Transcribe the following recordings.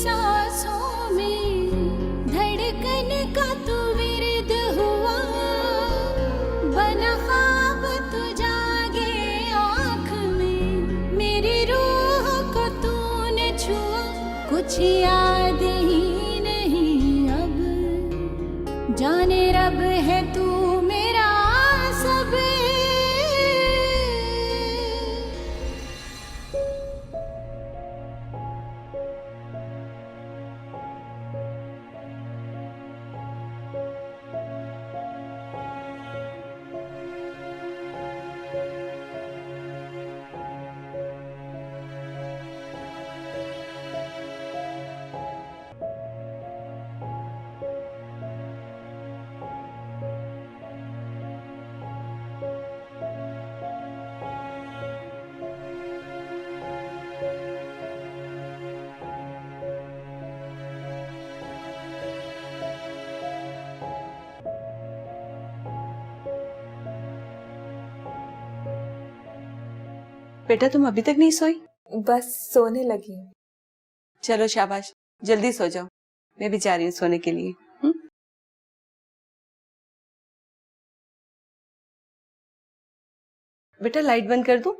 सांसों में धड़कन का तू विरद हुआ, बना ख्वाब तू जागे आँख में, मेरी रूह को तूने छुआ, कुछ याद ही नहीं अब, जाने रब है तू मेरा सब। बेटा तुम अभी तक नहीं सोई? बस सोने लगी हूँ। चलो शाबाश, जल्दी सो जाओ, मैं भी जा रही हूँ सोने के लिए। बेटा लाइट बंद कर दूं?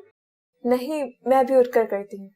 नहीं, मैं अभी उठकर करती हूँ।